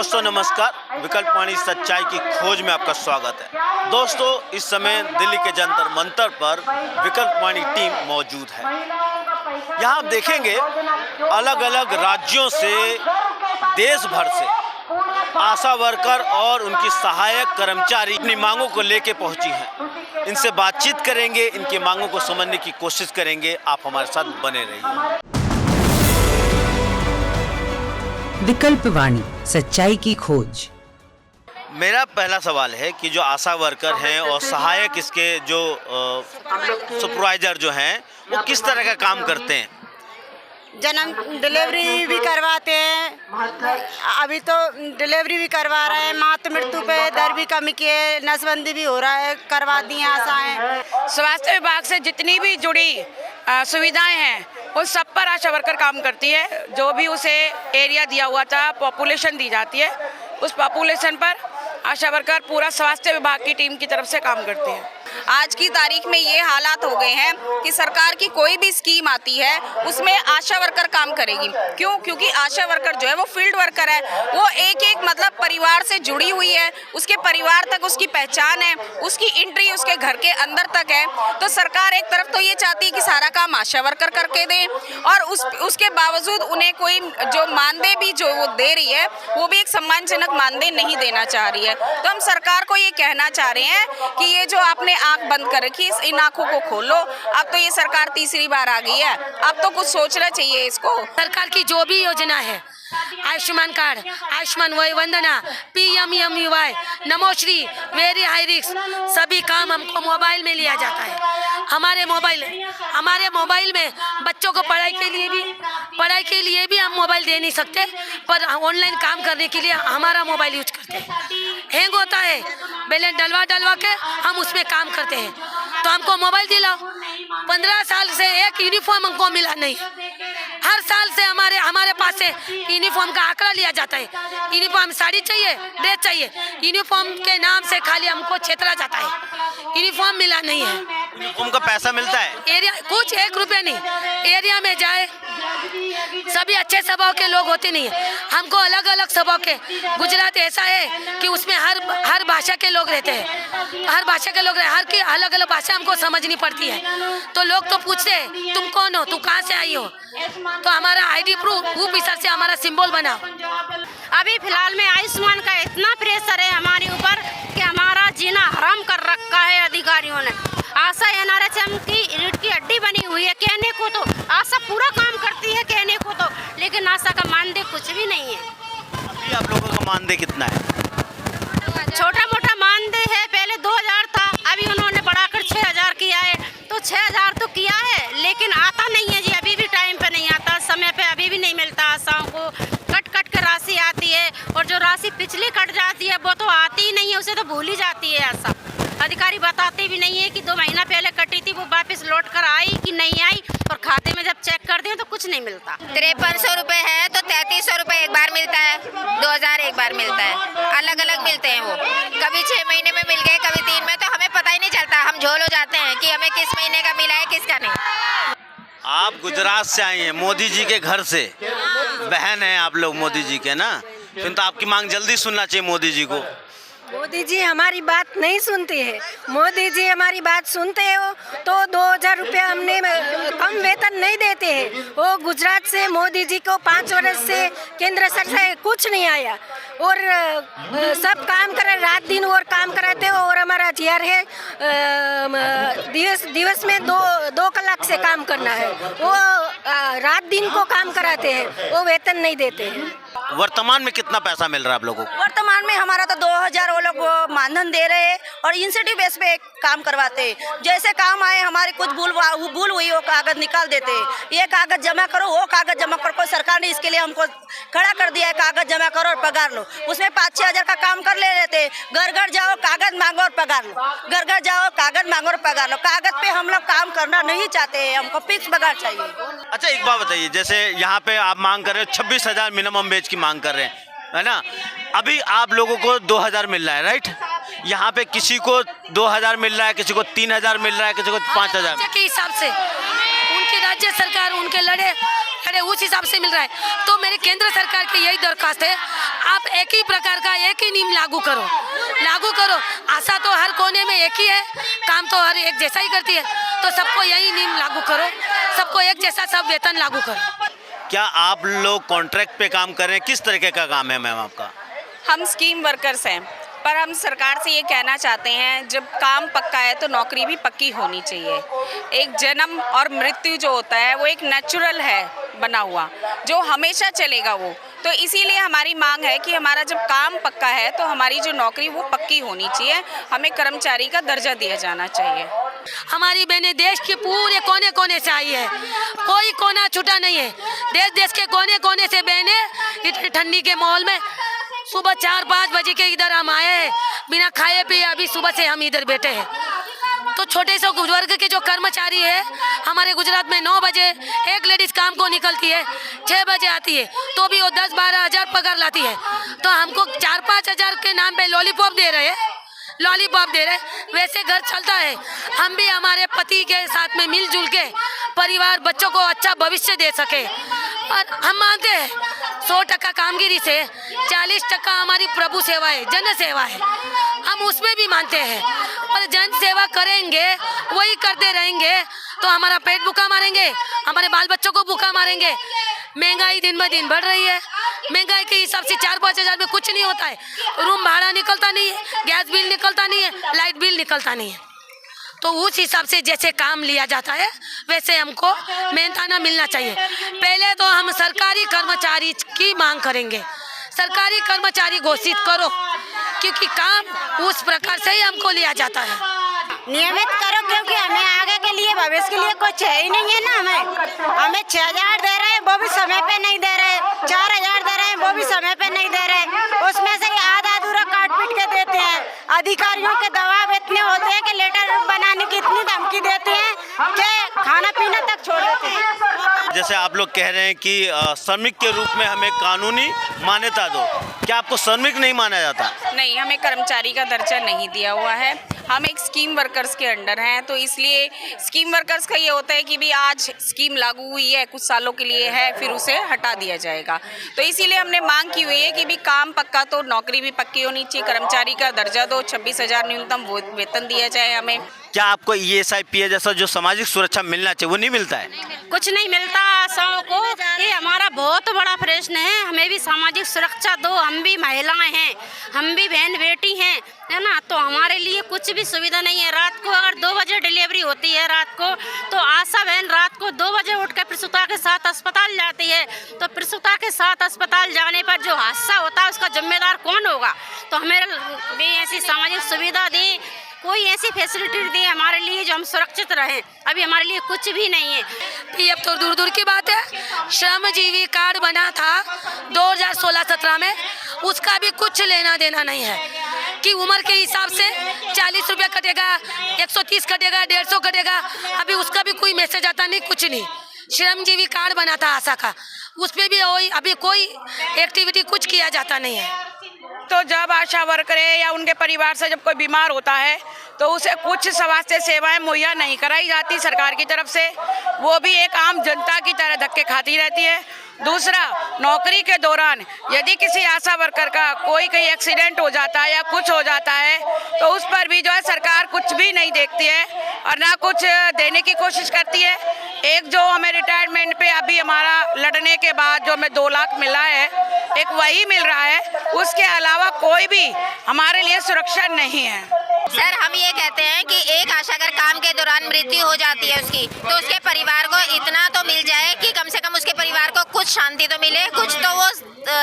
दोस्तों नमस्कार, विकल्पवाणी सच्चाई की खोज में आपका स्वागत है। दोस्तों इस समय दिल्ली के जंतर मंतर पर विकल्पवाणी टीम मौजूद है। यहाँ आप देखेंगे अलग अलग राज्यों से, देश भर से आशा वर्कर और उनकी सहायक कर्मचारी अपनी मांगों को लेके पहुंची हैं। इनसे बातचीत करेंगे, इनकी मांगों को समझने की कोशिश करेंगे। आप हमारे साथ बने रहिए। विकल्पवाणी सच्चाई की खोज। मेरा पहला सवाल है कि जो आशा वर्कर हैं और सहायक इसके जो सुपरवाइजर जो हैं वो किस तरह का काम करते हैं? जन्म डिलीवरी भी करवाते हैं, अभी तो डिलीवरी भी करवा रहे हैं, मातृ मृत्यु पे दर भी कमी किए, नसबंदी भी हो रहा है, करवा दी हैं आशाएं। स्वास्थ्य विभाग से जितनी भी जुड़ी सुविधाएं हैं उन सब पर आशा वर्कर काम करती है। जो भी उसे एरिया दिया हुआ था, पॉपुलेशन दी जाती है, उस पॉपुलेशन पर आशा वर्कर पूरा स्वास्थ्य विभाग की टीम की तरफ से काम करती है। आज की तारीख में ये हालात हो गए हैं कि सरकार की कोई भी स्कीम आती है उसमें आशा वर्कर काम करेगी। क्यों? क्योंकि आशा वर्कर जो है वो फील्ड वर्कर है, वो एक एक मतलब परिवार से जुड़ी हुई है, उसके परिवार तक उसकी पहचान है, उसकी एंट्री उसके घर के अंदर तक है। तो सरकार एक तरफ तो ये चाहती है कि सारा काम आशा वर्कर करके दें और उसके बावजूद उन्हें कोई जो मानदेय भी जो वो दे रही है वो भी एक सम्मानजनक मानदेय नहीं देना चाह रही है। तो हम सरकार को ये कहना चाह रहे हैं कि ये जो आपने आंख बंद कर रखी, इन आंखों को खोलो। अब तो ये सरकार तीसरी बार आ गई है, अब तो कुछ सोचना चाहिए इसको। सरकार की जो भी योजना है, आयुष्मान कार्ड, आयुष्मान वंदना, PMMY, नमोश्री, वेरी हाई रिस्क, सभी काम हमको मोबाइल में लिया जाता है। हमारे मोबाइल में बच्चों को पढ़ाई के लिए भी हम मोबाइल दे नहीं सकते, पर ऑनलाइन काम करने के लिए हमारा मोबाइल यूज करते हैं। हैंग होता है, बैलेंस डलवा के हम उसमें काम करते हैं। तो हमको मोबाइल दिलाओ। 15 साल से एक यूनिफॉर्म हमको मिला नहीं। हर साल से हमारे पास से यूनिफॉर्म का आंकड़ा लिया जाता है। यूनिफॉर्म साड़ी चाहिए, ड्रेस चाहिए, यूनिफॉर्म के नाम से खाली हमको छेतरा जाता है। यूनिफॉर्म मिला नहीं है। यूनिफॉर्म का पैसा मिलता है? एरिया कुछ 1 रुपया नहीं। एरिया में जाए, सभी अच्छे स्वभाव के लोग होते नहीं है। हमको अलग अलग स्वभाव के, गुजरात ऐसा है कि उसमें हर भाषा के लोग रहते हैं। हर भाषा के लोग हर की अलग अलग भाषा हमको समझनी पड़ती है। तो लोग तो पूछते हैं तुम कौन हो, तू कहाँ से आई हो, तो हमारा ID प्रूफ इस से हमारा सिंबल बनाओ। अभी फिलहाल में आयुष्मान का इतना प्रेशर है हमारे ऊपर कि हमारा जीना हराम कर रखा है अधिकारियों ने। आशा NRHM की रीढ़ की हड्डी बनी हुई है। कहने को तो आशा पूरा काम करती है, कहने को तो, लेकिन आशा का मानदेय कुछ भी नहीं है। अभी आप लोगों का मानदेय कितना है? छोटा मोटा मानदेय है, पहले 2000 था, अभी उन्होंने बढ़ाकर 6000 किया है। तो 6000 तो किया है, लेकिन आता नहीं है जी, अभी भी टाइम पे नहीं आता, समय पे अभी भी नहीं मिलता। आशाओं को कट कर राशि आती है, और जो राशि पिछली कट जाती है वो तो आती ही नहीं है, उसे तो भूल ही जाती है। आशा अधिकारी बताते भी नहीं है कि 2 महीना पहले कटी थी, वो वापस लौट कर आई कि नहीं आई, और खाते में जब चेक करते हैं तो कुछ नहीं मिलता। 5300 रुपये है तो 3300 रुपये एक बार मिलता है, 2000 एक बार मिलता है, अलग अलग मिलते हैं वो। कभी 6 महीने में मिल गए, कभी 3 में, तो हमें पता ही नहीं चलता। हम झोल हो जाते हैं कि हमें किस महीने का मिला है, किसका नहीं। आप गुजरात से आई हैं, मोदी जी के घर से, बहन हैं आप लोग मोदी जी के ना, फिर तो आपकी मांग जल्दी सुनना चाहिए मोदी जी को। मोदी जी हमारी बात नहीं सुनते हैं। मोदी जी हमारी बात सुनते हो तो 2000 रुपया हमने कम वेतन नहीं देते हैं। वो गुजरात से मोदी जी को 5 वर्ष से केंद्र सरकार से कुछ नहीं आया, और सब काम करे, रात दिन और काम कराते हो। और हमारा GR है, दिवस में 2 कलाक से काम करना है, वो रात दिन को काम कराते हैं, वो वेतन नहीं देते हैं। वर्तमान में कितना पैसा मिल रहा है आप लोगों को? वर्तमान में हमारा तो 2000 वो लोग मानधन दे रहे हैं और इंसेंटिव बेस पे काम करवाते हैं। जैसे काम आए, हमारे कुछ भूल हुई वो कागज निकाल देते हैं। ये कागज जमा करो, वो कागज जमा करो। सरकार ने इसके लिए हमको खड़ा कर दिया है, कागज जमा करो और पगार लो। उसमें 5-6 हज़ार का काम कर ले लेते। घर घर जाओ, कागज मांगो और पगार लो, घर घर जाओ, कागज मांगो और पगार लो। कागज पे हम लोग काम करना नहीं चाहते हैं, हमको फिक्स पगार चाहिए। अच्छा एक बात बताइए, जैसे यहाँ पे आप मांग कर रहे हो 26,000 मिनिमम वेज की मांग कर रहे हैं, है ना? अभी आप लोगों को 2000 मिल रहा है, राइट? यहाँ पे किसी को 2000 मिल रहा है, किसी को 3000 मिल रहा है, किसी को 5000 के हिसाब से उनकी राज्य सरकार उनके लड़े उस हिसाब से मिल रहा है। तो मेरी केंद्र सरकार की यही दरख्वास्त है, आप एक ही प्रकार का एक ही नियम लागू करो। आशा तो हर कोने में एक ही है, काम तो हर एक जैसा ही करती है, तो सबको यही नियम लागू करो, सबको एक जैसा सब वेतन लागू करो। क्या आप लोग कॉन्ट्रैक्ट पे काम कर रहे हैं? किस तरीके का काम है मैम आपका? हम स्कीम वर्कर्स हैं, पर हम सरकार से ये कहना चाहते हैं, जब काम पक्का है तो नौकरी भी पक्की होनी चाहिए। एक जन्म और मृत्यु जो होता है वो एक नेचुरल है बना हुआ, जो हमेशा चलेगा वो। तो इसीलिए हमारी मांग है कि हमारा जब काम पक्का है तो हमारी जो नौकरी वो पक्की होनी चाहिए, हमें कर्मचारी का दर्जा दिया जाना चाहिए। हमारी बहनें देश के पूरे कोने कोने से आई है, कोई कोना छूटा नहीं है। देश के कोने कोने से बहनें इतनी ठंडी के माहौल में सुबह 4-5 बजे के इधर हम आए हैं, बिना खाए पिए अभी सुबह से हम इधर बैठे हैं। तो छोटे से वर्ग के जो कर्मचारी है हमारे गुजरात में 9 बजे एक लेडीज काम को निकलती है, 6 बजे आती है, तो भी वो 10-12 हज़ार पगार लाती है। तो हमको 4-5 हज़ार के नाम पे लॉलीपॉप दे रहे हैं, वैसे घर चलता है। हम भी हमारे पति के साथ में मिलजुल के परिवार बच्चों को अच्छा भविष्य दे सके। और हम मानते हैं 100% कामगिरी से 40% हमारी प्रभु सेवा है, जन सेवा है, हम उसमें भी मानते हैं। पर जन सेवा करेंगे, वही करते रहेंगे तो हमारा पेट भूखा मारेंगे, हमारे बाल बच्चों को भूखा मारेंगे। महंगाई दिन ब दिन बढ़ रही है, महंगाई के हिसाब से 4-5 हज़ार में कुछ नहीं होता है। रूम भाड़ा निकलता नहीं है, गैस बिल निकलता नहीं है, लाइट बिल निकलता नहीं है। तो उस हिसाब से जैसे काम लिया जाता है वैसे हमको मेहनताना मिलना चाहिए। पहले तो हम सरकारी कर्मचारी की मांग करेंगे, सरकारी कर्मचारी घोषित करो, क्योंकि काम उस प्रकार से ही हमको लिया जाता है। नियमित करो, क्योंकि हमें आगे के लिए भविष्य के लिए कुछ है ही नहीं है ना। हमें 6,000 दे रहे हैं वो भी समय पे नहीं दे रहे, 4,000 दे रहे हैं वो भी समय पे नहीं दे रहे, उसमें से आधा अधूरा काट पीट के देते हैं। अधिकारियों के दबाव इतने होते हैं कि लेटर बनाने की इतनी धमकी देते हैं कि खाना पीना तक छोड़ देते हैं। जैसे आप लोग कह रहे हैं कि श्रमिक के रूप में हमें कानूनी मान्यता दो, क्या आपको श्रमिक नहीं माना जाता? नहीं, हमें कर्मचारी का दर्जा नहीं दिया हुआ है, हम एक स्कीम वर्कर्स के अंडर हैं। तो इसलिए स्कीम वर्कर्स का ये होता है कि भी आज स्कीम लागू हुई है, कुछ सालों के लिए है, फिर उसे हटा दिया जाएगा। तो इसीलिए हमने मांग की हुई है कि भी काम पक्का तो नौकरी भी पक्की होनी चाहिए, कर्मचारी का दर्जा दो, 26,000 न्यूनतम वेतन दिया जाए हमें। क्या आपको ESIP जैसा जो सामाजिक सुरक्षा मिलना चाहिए वो नहीं मिलता है? कुछ नहीं मिलता आशाओं को, ये हमारा बहुत बड़ा प्रश्न है। हमें भी सामाजिक सुरक्षा दो, हम भी महिलाएं हैं, हम भी बहन बेटी हैं, है ना। तो हमारे लिए कुछ भी सुविधा नहीं है। रात को अगर 2 बजे डिलीवरी होती है रात को, तो आशा बहन रात को 2 बजे उठकर प्रसूता के साथ अस्पताल जाती है। तो प्रसूता के साथ अस्पताल जाने पर जो हादसा होता है उसका जिम्मेदार कौन होगा? तो हमें भी ऐसी सामाजिक सुविधा दें, कोई ऐसी फैसिलिटी दी हमारे लिए जो हम सुरक्षित रहें। अभी हमारे लिए कुछ भी नहीं है। पीएफ तो दूर दूर की बात है, श्रमजीवी कार्ड बना था 2016-17 में, उसका भी कुछ लेना देना नहीं है कि उम्र के हिसाब से 40 रुपया कटेगा, 130 कटेगा, 150 कटेगा। अभी उसका भी कोई मैसेज आता नहीं, कुछ नहीं। श्रमजीवी कार्ड बना था आशा का, उस पर भी अभी कोई एक्टिविटी कुछ किया जाता नहीं है। तो जब आशा वर्कर या उनके परिवार से जब कोई बीमार होता है तो उसे कुछ स्वास्थ्य सेवाएं मुहैया नहीं कराई जाती सरकार की तरफ से, वो भी एक आम जनता की तरह धक्के खाती रहती है। दूसरा, नौकरी के दौरान यदि किसी आशा वर्कर का कोई कहीं एक्सीडेंट हो जाता है या कुछ हो जाता है तो उस पर भी जो है सरकार कुछ भी नहीं देखती है और ना कुछ देने की कोशिश करती है। एक जो हमें रिटायरमेंट पे अभी हमारा लड़ने के बाद जो हमें 2 लाख मिला है, एक वही मिल रहा है, उसके अलावा कोई भी हमारे लिए सुरक्षा नहीं है। सर, हम ये कहते हैं कि एक आशाकर काम के दौरान मृत्यु हो जाती है उसकी, तो उसके परिवार को इतना तो मिल जाए कि कम से कम उसके परिवार को कुछ शांति तो मिले, कुछ तो वो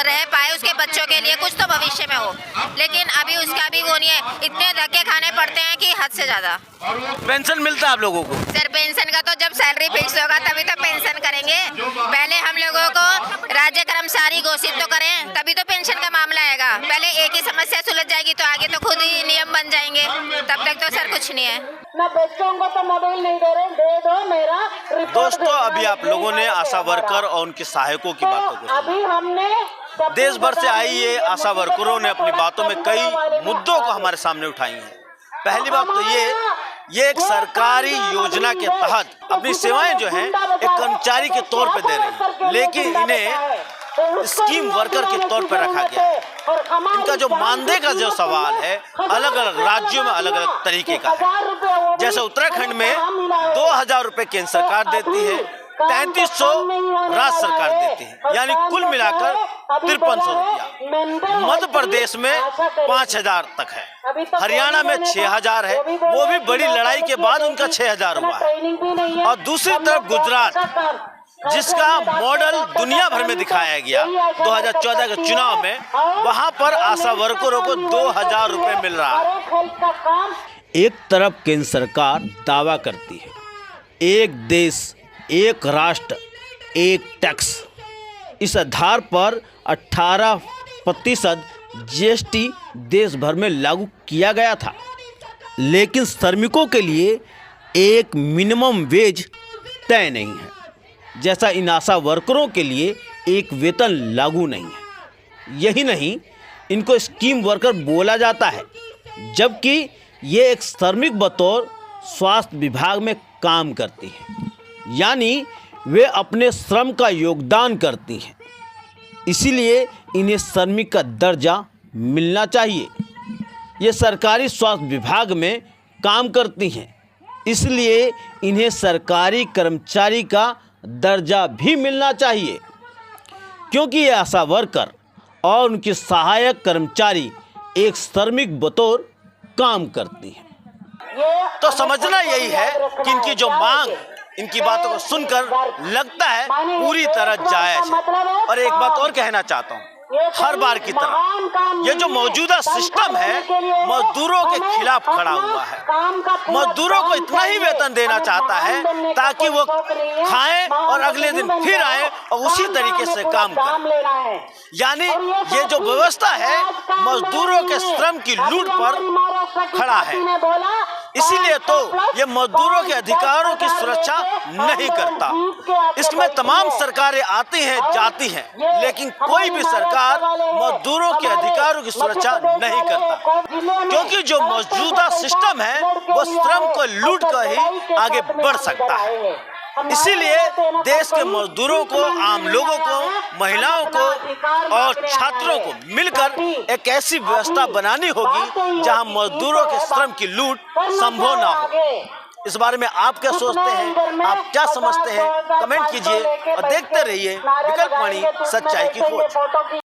रह पाए उसके बच्चों के लिए, कुछ तो भविष्य में हो। लेकिन अभी उसका भी वो नहीं है, इतने धक्के खाने पड़ते हैं कि हद से ज़्यादा। पेंशन मिलता है आप लोगों को? सर, पेंशन का तो जब सैलरी फिक्स होगा तभी तो पेंशन करेंगे। पहले हम लोगों को राज्य कर्मचारी घोषित तो करें, तभी तो पेंशन का मामला आएगा। पहले एक ही समस्या सुलझ जाएगी तो आगे तो खुद ही नियम बन जाएंगे, तब तक तो सर कुछ नहीं है। मैं बच्चों को तो मोबाइल नहीं दे रहे, दे दो मेरा रिपोर्ट। दोस्तों, अभी आप लोगों ने आशा वर्कर और उनके सहायकों की बातों को सुना। अभी हमने देश भर से आई ये आशा वर्करों ने अपनी बातों में कई मुद्दों को हमारे सामने उठाई हैं। पहली बात तो ये ये एक सरकारी योजना के तहत अपनी सेवाएं जो हैं एक कर्मचारी के तौर पे दे रही है, लेकिन इन्हें स्कीम वर्कर के तौर पर रखा गया है। इनका जो मानदेय का जो सवाल है अलग अलग राज्यों में अलग अलग तरीके का है। जैसे उत्तराखंड में 2000 रुपए केंद्र सरकार देती है, 3300 राज्य सरकार देती है, यानी कुल मिलाकर 5300 रुपया। मध्य प्रदेश में 5000 तक है, हरियाणा में 6000 है, वो भी बड़ी लड़ाई के बाद उनका 6000 हुआ है। और दूसरी तरफ गुजरात, जिसका मॉडल दुनिया भर में दिखाया गया 2014 के चुनाव में, वहां पर आशा वर्करों को 2000 रुपए मिल रहा है। एक तरफ केंद्र सरकार दावा करती है एक देश एक राष्ट्र एक टैक्स, इस आधार पर 18% GST देश भर में लागू किया गया था, लेकिन श्रमिकों के लिए एक मिनिमम वेज तय नहीं है, जैसा इन आशा वर्करों के लिए एक वेतन लागू नहीं है। यही नहीं, इनको स्कीम वर्कर बोला जाता है, जबकि ये एक श्रमिक बतौर स्वास्थ्य विभाग में काम करती है, यानी वे अपने श्रम का योगदान करती हैं। इसीलिए इन्हें श्रमिक का दर्जा मिलना चाहिए। ये सरकारी स्वास्थ्य विभाग में काम करती हैं, इसलिए इन्हें सरकारी कर्मचारी का दर्जा भी मिलना चाहिए, क्योंकि ये आशा वर्कर और उनके सहायक कर्मचारी एक श्रमिक बतौर काम करती हैं। तो समझना यही है कि इनकी जो मांग, इनकी बातों को सुनकर लगता है पूरी तरह जायज है। और एक बात और कहना चाहता हूँ, हर बार की तरह ये जो मौजूदा सिस्टम है मजदूरों के खिलाफ खड़ा हुआ है। मजदूरों को इतना ही वेतन देना चाहता है ताकि वो खाएं और अगले दिन फिर आए और उसी तरीके से काम करें। यानी ये जो व्यवस्था है मजदूरों के श्रम की लूट पर खड़ा है। इसीलिए तो ये मजदूरों के अधिकारों की सुरक्षा नहीं करता। इसमें तमाम सरकारें आती हैं जाती हैं, लेकिन कोई भी सरकार मजदूरों के अधिकारों की सुरक्षा नहीं करता, क्योंकि जो मौजूदा सिस्टम है वो श्रम को लूट कर ही आगे बढ़ सकता है। इसीलिए देश के मजदूरों को, आम लोगों को, महिलाओं को और छात्रों को मिलकर एक ऐसी व्यवस्था बनानी होगी जहां मजदूरों के श्रम की लूट संभव ना हो। इस बारे में आप क्या सोचते हैं, आप क्या समझते हैं, कमेंट कीजिए और देखते रहिए विकल्प वाणी, सच्चाई की खोज।